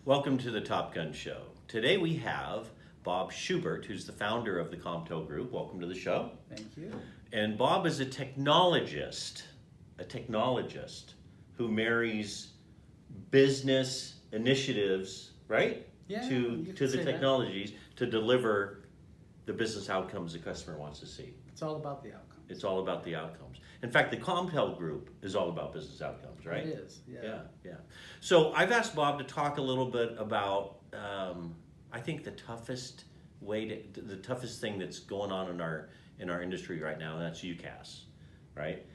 Welcome to the Top Gun Show. Today we have Bob Schubert, who's the founder of the Comtel Group. Welcome to the show. Thank you. And Bob is a technologist who marries business initiatives, right? Yeah, To you the could say that. technologies to deliver the business outcomes the customer wants to see. It's all about the outcome. It's all about the outcomes. In fact, the Comtel Group is all about business outcomes, right? It is, yeah. Yeah. So I've asked Bob to talk a little bit about, I think the toughest thing that's going on in our industry right now, and that's UCaaS, right?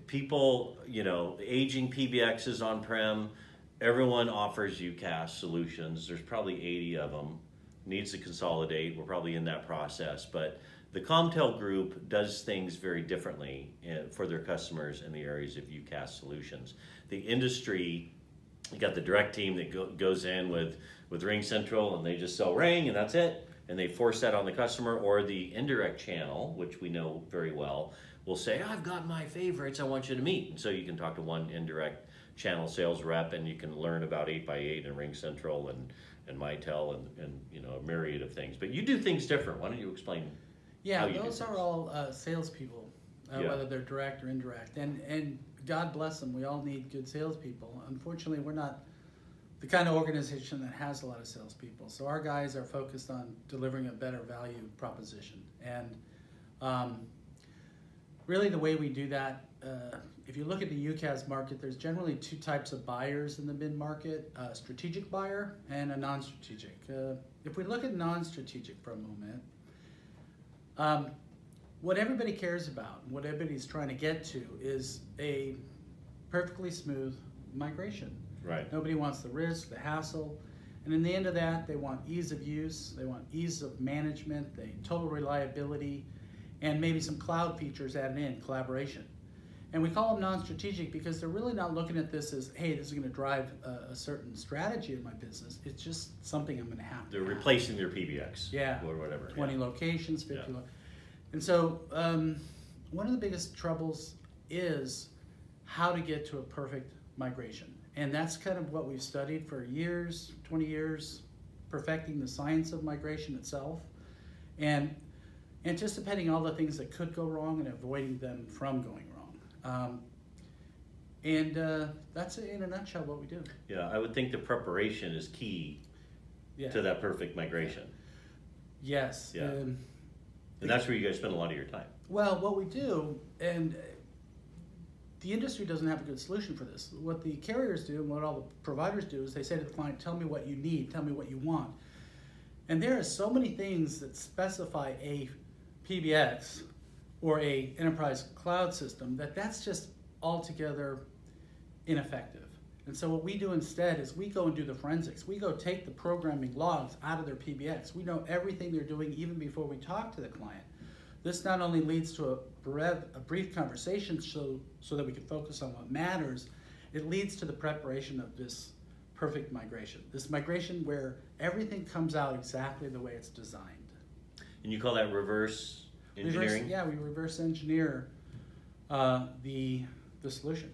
People, aging PBXs on-prem, everyone offers UCaaS solutions. There's probably 80 of them. Needs to consolidate. We're probably in that process, but the Comtel Group does things very differently for their customers in the areas of UCaaS solutions. The industry, you got the direct team that goes in with Ring Central and they just sell Ring and that's it, and they force that on the customer, or the indirect channel, which we know very well, will say, I've got my favorites I want you to meet. And so you can talk to one indirect channel sales rep and you can learn about 8x8 and Ring Central and Mitel and a myriad of things. But you do things different. Why don't you explain? Yeah, those are all salespeople, Yeah. whether they're direct or indirect. And God bless them, we all need good salespeople. Unfortunately, we're not the kind of organization that has a lot of salespeople. So our guys are focused on delivering a better value proposition. And really the way we do that, if you look at the UCaaS market, there's generally two types of buyers in the mid-market, a strategic buyer and a non-strategic. If we look at non-strategic for a moment, what everybody cares about, what everybody's trying to get to, is a perfectly smooth migration. Right. Nobody wants the risk, the hassle, and in the end of that, they want ease of use, they want ease of management, total reliability, and maybe some cloud features added in, collaboration. And we call them non-strategic because they're really not looking at this as, hey, this is going to drive a certain strategy in my business. It's just something I'm going to have to They're have. replacing their PBX. Yeah. Or whatever. 20 yeah. locations, 50 Yeah. And so one of the biggest troubles is how to get to a perfect migration. And that's kind of what we've studied for years, 20 years, perfecting the science of migration itself and anticipating all the things that could go wrong and avoiding them from going wrong. That's in a nutshell what we do. Yeah, I would think the preparation is key Yeah. to that perfect migration. Yes. Yeah. And that's where you guys spend a lot of your time. Well, what we do, and the industry doesn't have a good solution for this. What the carriers do and what all the providers do is they say to the client, tell me what you need, tell me what you want. And there are so many things that specify a PBX or a enterprise cloud system that's just altogether ineffective. And so what we do instead is we go and do the forensics. We go take the programming logs out of their PBX. We know everything they're doing even before we talk to the client. This not only leads to a brief conversation so that we can focus on what matters, it leads to the preparation of this perfect migration. This migration where everything comes out exactly the way it's designed. And you call that reverse engineering? We reverse engineer the solution.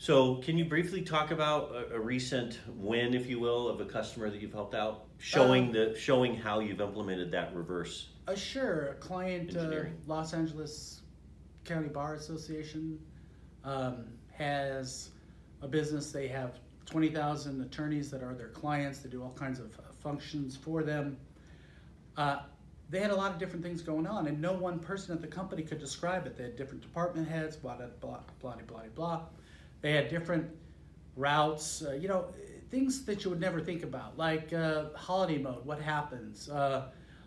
So can you briefly talk about a recent win, if you will, of a customer that you've helped out, showing how you've implemented that reverse? Sure. A client, engineering. Los Angeles County Bar Association, has a business. They have 20,000 attorneys that are their clients. They do all kinds of functions for them. They had a lot of different things going on, and no one person at the company could describe it. They had different department heads, blah, blah, blah, blah, blah, blah. They had different routes, things that you would never think about, like holiday mode, what happens?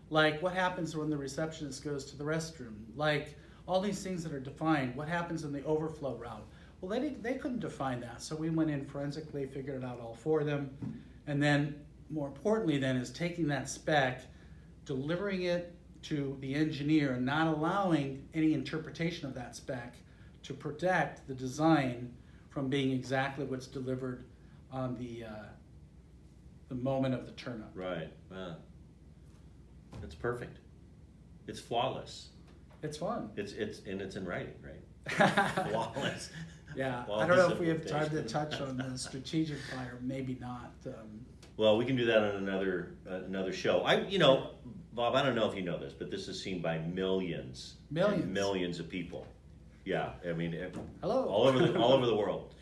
Like what happens when the receptionist goes to the restroom? Like all these things that are defined, what happens in the overflow route? Well, they couldn't define that, so we went in forensically, figured it out all for them, and then more importantly then is taking that spec, delivering it to the engineer, and not allowing any interpretation of that spec to protect the design from being exactly what's delivered on the moment of the turn up. Right. Wow. It's perfect. It's flawless. It's fun. It's in writing, right? Flawless. Yeah, Well, I don't know his if we have time to implementation. touch on the strategic buyer, maybe not. Well, we can do that on another show. Bob, I don't know if you know this, but this is seen by millions, Millions. and millions of people. Yeah, I mean, Hello. all over the world.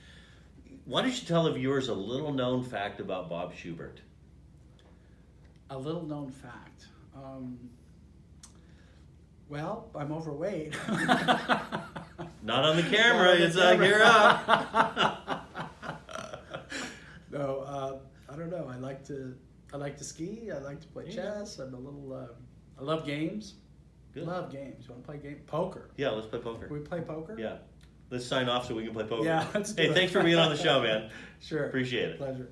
Why don't you tell the viewers a little known fact about Bob Schubert? A little known fact. Well, I'm overweight. Not on the camera. It's you're up. No, I don't know. I like to ski. I like to play chess. I'm a little. I love games. Good. Love games. You want to play game? Poker. Yeah, let's play poker. Can we play poker? Yeah, let's sign off so we can play poker. Yeah, let's do Hey, it. thanks for being on the show, man. Sure. Appreciate it. Pleasure.